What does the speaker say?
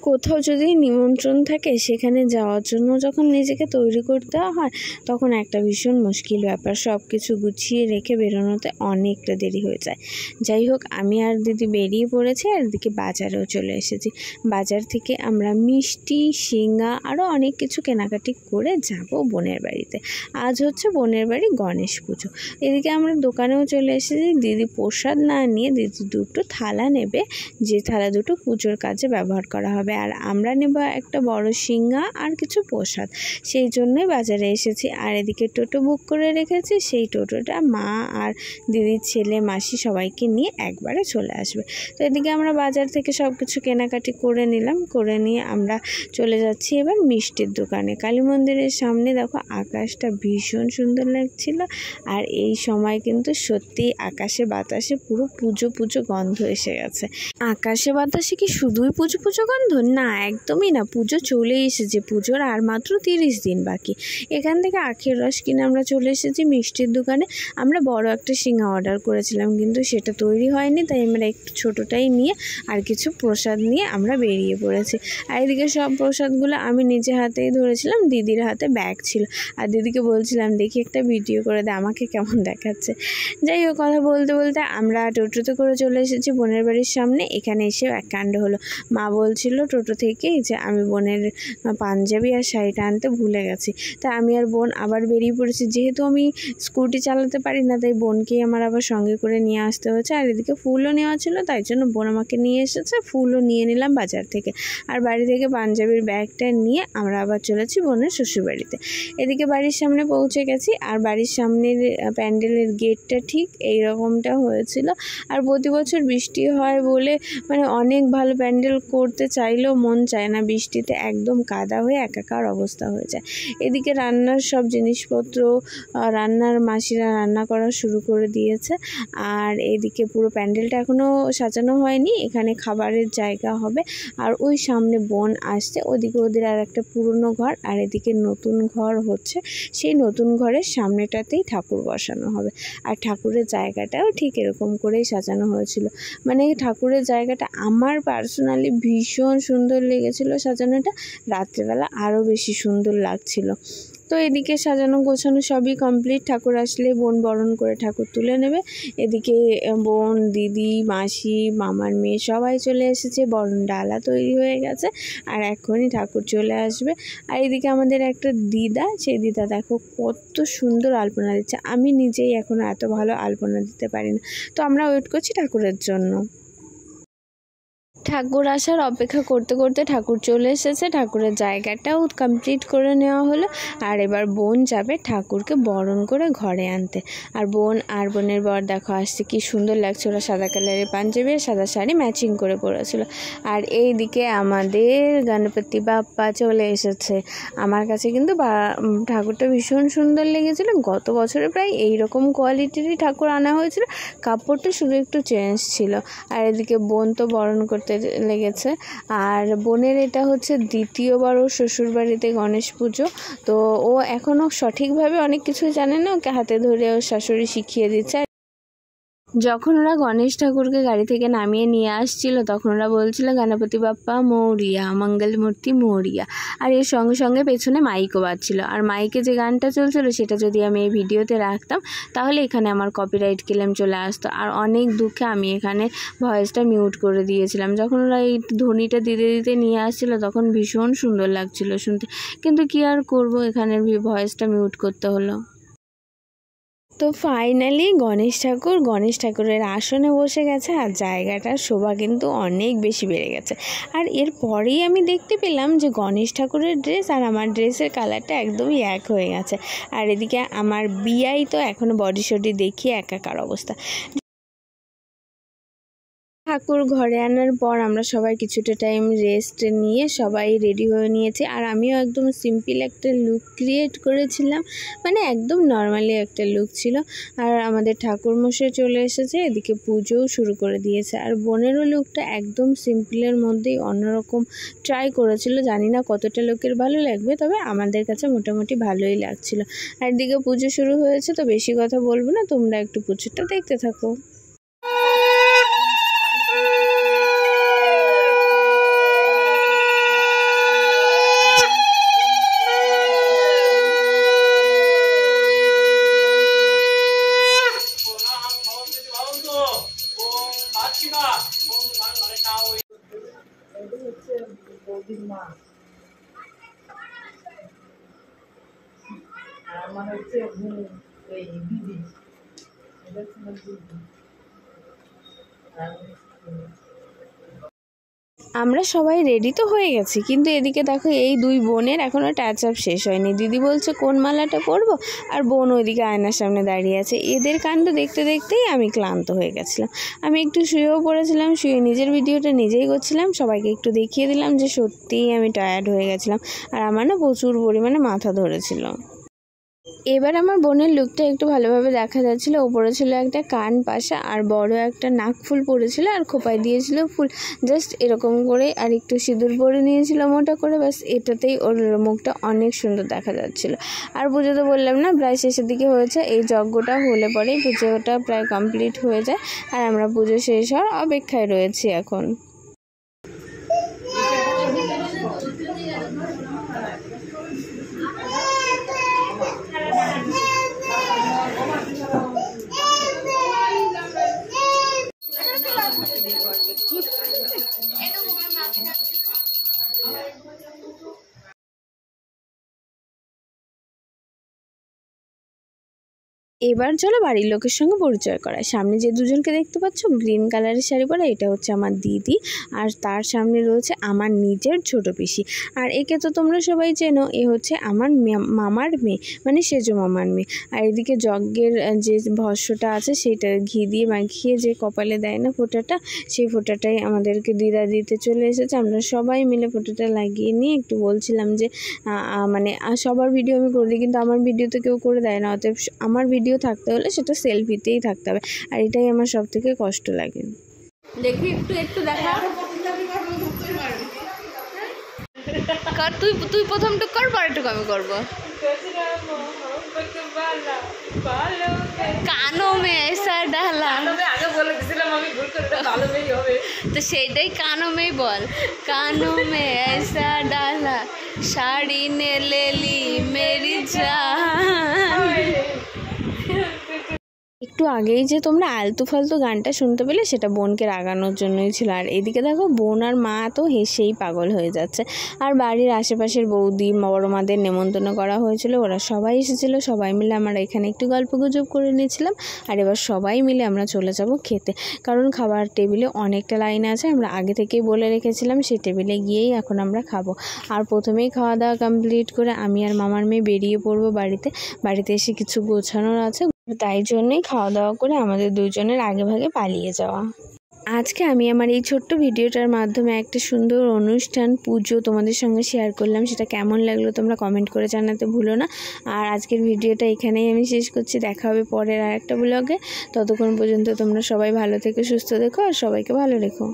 কোথাও যদি নিমন্ত্রণ থাকে সেখানে যাওয়ার জন্য যখন নিজেকে তৈরি করতে হয় তখন একটা ভীষণ মুশকিল ব্যাপার, সব কিছু গুছিয়ে রেখে বেরোনোতে অনেকটা দেরি হয়ে যায়। যাই হোক, আমি আর দিদি বেরিয়ে পড়েছি আর এদিকে বাজারেও চলে এসেছি। বাজার থেকে আমরা মিষ্টি, সিঙ্গা আরও অনেক কিছু কেনাকাটি করে যাব বোনের বাড়িতে। আজ হচ্ছে বোনের বাড়ি গণেশ পুজো। এদিকে আমরা দোকানেও চলে এসেছি। দিদি প্রসাদ না নিয়ে দিদি দুটো থালা নেবে, যে থালা দুটো পুজোর কাজে ব্যবহার করা হবে, আর আমরা নেব একটা বড় সিঙ্গা আর কিছু প্রসাদ। সেই জন্যই বাজারে এসেছি। আর এদিকে টোটো বুক করে রেখেছি, সেই টোটোটা মা আর দিদির ছেলে, মাসি সবাইকে নিয়ে একবারে চলে আসবে। তো এদিকে আমরা বাজার থেকে সব কিছু কেনাকাটি করে নিলাম, করে নিয়ে আমরা চলে যাচ্ছি এবার মিষ্টির দোকানে। কালী মন্দিরের সামনে দেখো আকাশটা ভীষণ সুন্দর লাগছিল, আর এই সময় কিন্তু সত্যি আকাশে বাতাসে পুরো পুজো পুজো গন্ধ এসে গেছে। আকাশে বাতাসে কি শুধুই পুজো পুজো গন্ধ? না, একদমই না, পুজো চলে এসেছে। পুজোর আর মাত্র 30 দিন বাকি। এখান থেকে আখের রস কিনে আমরা চলে এসেছি মিষ্টির দোকানে। আমরা বড় একটা সিঙ্গা অর্ডার করেছিলাম, কিন্তু সেটা তৈরি হয়নি, তাই আমরা একটু ছোটোটাই নিয়ে আর কিছু প্রসাদ নিয়ে আমরা বেরিয়ে পড়েছি। আর এদিকে সব প্রসাদগুলো আমি নিজে হাতেই ধরেছিলাম, দিদির হাতে ব্যাগ ছিল, আর দিদিকে বলছিলাম দেখি একটা ভিডিও করে দে, আমাকে কেমন দেখাচ্ছে। যাই হোক, কথা বলতে বলতে আমরা টোটোতে করে চলে এসেছি বোনের বাড়ির সামনে। এখানে এসে এক কাণ্ড হলো, মা বলছিল টোটো থেকেই যে আমি বোনের পাঞ্জাবি আর শাড়িটা আনতে ভুলে গেছি। তা আমি আর বোন আবার বেরিয়ে পড়েছি। যেহেতু আমি স্কুটি চালাতে পারি না, তাই বোনকেই আমার আবার সঙ্গে করে নিয়ে আসতে হয়েছে। আর এদিকে ফুলও নেওয়া ছিল, তাই জন্য বোন আমাকে নিয়ে এসেছে। ফুলও নিয়ে নিলাম বাজার থেকে, আর বাড়ি থেকে পাঞ্জাবির ব্যাগটা নিয়ে আমরা আবার চলেছি বোনের শ্বশুরবাড়িতে। এদিকে বাড়ির সামনে পৌঁছে গেছি, আর বাড়ির সামনের প্যান্ডেলের গেটটা ঠিক এই রকমটা হয়েছিল। আর প্রতি বছর বৃষ্টি হয় বলে মানে অনেক ভালো প্যান্ডেল করতে চাইলেও মন চায় না, বৃষ্টিতে একদম কাদা হয়ে একাকার অবস্থা হয়ে যায়। এদিকে রান্নার সব জিনিসপত্র, রান্নার মাসিরা রান্না করা শুরু করে দিয়েছে। আর এদিকে পুরো প্যান্ডেলটা এখনও সাজানো হয়নি, এখানে খাবারের জায়গা হবে। আর ওই সামনে বোন আসছে, ওদিকে ওদের আর একটা পুরনো ঘর, আর এদিকে নতুন ঘর হচ্ছে। সেই নতুন ঘরের সামনেটাতেই ঠাকুর বসানো হবে। আর ঠাকুরের জায়গাটাও ঠিক এরকম করেই সাজানো হয়েছিল। মানে ঠাকুরের জায়গাটা আমার পার্সোনালি ভীষণ সুন্দর লেগেছিল সাজানোটা। রাত্রেবেলা আরও বেশি সুন্দর লাগছিল। তো এদিকে সাজানো গোছানো সবই কমপ্লিট। ঠাকুর আসলে বোন বরণ করে ঠাকুর তুলে নেবে। এদিকে বোন, দিদি, মাসি, মামার মেয়ে সবাই চলে এসেছে, বরণ ডালা তৈরি হয়ে গেছে, আর এখনই ঠাকুর চলে আসবে। আর এদিকে আমাদের একটা দিদা, সেই দিদা দেখো কত সুন্দর আলপনা দিচ্ছে। আমি নিজেই এখনও এত ভালো আলপনা দিতে পারি না। তো আমরা ওয়েট করছি ঠাকুরের জন্য। ঠাকুর আসার অপেক্ষা করতে করতে ঠাকুর চলে এসেছে। ঠাকুরের জায়গাটাও কমপ্লিট করে নেওয়া হলো। আর এবার বোন যাবে ঠাকুরকে বরণ করে ঘরে আনতে। আর বোন আর বোনের বর দেখো আসছে, কি সুন্দর লাগছে। ওরা সাদা কালারের পাঞ্জাবি আর সাদা শাড়ি ম্যাচিং করে পরেছিল। আর এই দিকে আমাদের গণপতি বাপ্পা চলে এসেছে। আমার কাছে কিন্তু ঠাকুরটা ভীষণ সুন্দর লেগেছিল। গত বছরে প্রায় এইরকম কোয়ালিটিরই ঠাকুর আনা হয়েছিল, কাপড়টা শুধু একটু চেঞ্জ ছিল। আর এদিকে বোন তো বরণ করতে লেগেছে। আর বোনের এটা হচ্ছে দ্বিতীয়বার ওর শ্বশুরবাড়িতে গণেশ পুজো। তো ও এখনও সঠিকভাবে অনেক কিছু জানে না, ওকে হাতে ধরে ওর শাশুড়ি শিখিয়ে দিচ্ছে। যখন ওরা গণেশ ঠাকুরকে গাড়ি থেকে নামিয়ে নিয়ে আসছিল, তখন ওরা বলছিল গণপতি বাপ্পা মৌরিয়া, মঙ্গল মূর্তি মৌরিয়া। আর এর সঙ্গে সঙ্গে পেছনে মাইকও বাজছিল। আর মাইকে যে গানটা চলছিল সেটা যদি আমি এই ভিডিওতে রাখতাম তাহলে এখানে আমার কপিরাইট ক্লেম চলে আসতো। আর অনেক দুঃখে আমি এখানে ভয়েসটা মিউট করে দিয়েছিলাম। যখন ওরা এই ধ্বনিটা দিতে দিতে নিয়ে আসছিল তখন ভীষণ সুন্দর লাগছিল শুনতে, কিন্তু কি আর করব, এখানের ভয়েসটা মিউট করতে হলো। তো ফাইনালি গণেশ ঠাকুরের আসনে বসে গেছে, আর জায়গাটার শোভা কিন্তু অনেক বেশি বেড়ে গেছে। আর এরপরেই আমি দেখতে পেলাম যে গণেশ ঠাকুরের ড্রেস আর আমার ড্রেসের কালারটা একদমই এক হয়ে গেছে। আর এদিকে আমার বিয়াই তো এখনও বডি শডি দেখিয়ে একাকার অবস্থা। ঠাকুর ঘরে আনার পর আমরা সবাই কিছুটা টাইম রেস্ট নিয়ে সবাই রেডি হয়ে নিয়েছি। আর আমিও একদম সিম্পল একটা লুক ক্রিয়েট করেছিলাম, মানে একদম নর্মালি একটা লুক ছিল। আর আমাদের ঠাকুরমশাই চলে এসেছে, এদিকে পুজোও শুরু করে দিয়েছে। আর বোনেরও লুকটা একদম সিম্পলের মধ্যেই অন্যরকম ট্রাই করেছিল। জানি না কতটা লোকের ভালো লাগবে, তবে আমাদের কাছে মোটামুটি ভালোই লাগছিল। আর এদিকে পুজো শুরু হয়েছে, তো বেশি কথা বলবো না, তোমরা একটু পুজোটা দেখতে থাকো। বৌদির মা, আর আমার হচ্ছে ওই দিদি, এটা হচ্ছে আমার দিদি। আমরা সবাই রেডি তো হয়ে গেছি, কিন্তু এদিকে দেখো এই দুই বোনের এখনও টাচ আপ শেষ হয়নি। দিদি বলছে কোন মালাটা পরবো, আর বোন ওইদিকে আয়নার সামনে দাঁড়িয়ে আছে। এদের কাণ্ড দেখতে দেখতেই আমি ক্লান্ত হয়ে গেছিলাম। আমি একটু শুয়েও পড়েছিলাম, শুয়ে নিজের ভিডিওটা নিজেই করছিলাম, সবাইকে একটু দেখিয়ে দিলাম যে সত্যিই আমি টায়ার্ড হয়ে গেছিলাম, আর আমার না প্রচুর পরিমাণে মাথা ধরেছিল। এবার আমার বোনের লুকটা একটু ভালোভাবে দেখা যাচ্ছিলো। ওপরে ছিল একটা কান পাশা, আর বড় একটা নাক ফুল পরেছিল, আর খোপায় দিয়েছিল ফুল, জাস্ট এরকম করে, আর একটু সিঁদুর পরে নিয়েছিল মোটা করে, ব্যাস এটাতেই ওর মুখটা অনেক সুন্দর দেখা যাচ্ছিলো। আর পুজো তো বললাম না প্রায় শেষের দিকে হয়েছে, এই যজ্ঞটা হলে পরেই পুজোটা প্রায় কমপ্লিট হয়ে যায়, আর আমরা পুজো শেষ হওয়ার অপেক্ষায় রয়েছি এখন। এবার চলো বাড়ির লোকের সঙ্গে পরিচয় করায়। সামনে যে দুজনকে দেখতে পাচ্ছ গ্রিন কালারের শাড়ি পরা, এটা হচ্ছে আমার দিদি, আর তার সামনে রয়েছে আমার নিজের ছোট পিসি। আর একে তো তোমরা সবাই চেনো, এ হচ্ছে আমার মামার মেয়ে, মানে সেজো মামার মেয়ে। আর এদিকে যজ্ঞের যে ভস্যটা আছে সেটা ঘি দিয়ে মাখিয়ে যে কপালে দেয় না ফোঁটাটা, সেই ফোঁটাটাই আমাদেরকে দিদা দিতে চলে এসেছে। আমরা সবাই মিলে ফোঁটাটা লাগিয়ে নিয়ে একটু বলছিলাম যে মানে সবার ভিডিও আমি করে দিই, কিন্তু আমার ভিডিও তো কেউ করে দেয় না, অতএব আমার ভিডিও থাকতে হলে সেটা সেলফিতেই থাকতে হবে, আর এটাই আমার সব থেকে কষ্ট লাগে। দেখি একটু দেখা, তুই প্রথমটুক কর, পরেরটুকু আমি করবো। কানো মে এসা ডালা, তো সেইটাই কানো মেই বল, কানো মে এসা ডালা শাড়ি নে লেলি মেরি জান। একটু আগেই যে তোমরা আলতু ফালতু গানটা শুনতে পেলে, সেটা বোনকে রাগানোর জন্যই ছিল। আর এদিকে দেখো বোন আর মা তো হেসেই পাগল হয়ে যাচ্ছে। আর বাড়ির আশেপাশের বৌদি বড় মাদের নেমন্তন্ন করা হয়েছিল, ওরা সবাই এসেছিলো, সবাই মিলে আমরা এখানে একটু গল্পগুজব করে নিয়েছিলাম। আর এবার সবাই মিলে আমরা চলে যাব খেতে, কারণ খাবার টেবিলে অনেকটা লাইন আছে, আমরা আগে থেকেই বলে রেখেছিলাম সেই টেবিলে গিয়েই এখন আমরা খাবো। আর প্রথমেই খাওয়া দাওয়া কমপ্লিট করে আমি আর মামার মেয়ে বেরিয়ে পড়বো বাড়িতে এসে কিছু গোছানোর আছে, তাই জন্যই খাওয়া দাওয়া করে আমাদের দুজনের আগে ভাগে পালিয়ে যাওয়া। আজকে আমি আমার এই ছোট্ট ভিডিওটার মাধ্যমে একটা সুন্দর অনুষ্ঠান পুজো তোমাদের সঙ্গে শেয়ার করলাম, সেটা কেমন লাগলো তোমরা কমেন্ট করে জানাতে ভুলো না। আর আজকের ভিডিওটা এখানেই আমি শেষ করছি, দেখা হবে পরের আর একটা ব্লগে। ততক্ষণ পর্যন্ত তোমরা সবাই ভালো থেকো, সুস্থ থেকো, আর সবাইকে ভালো রেখো।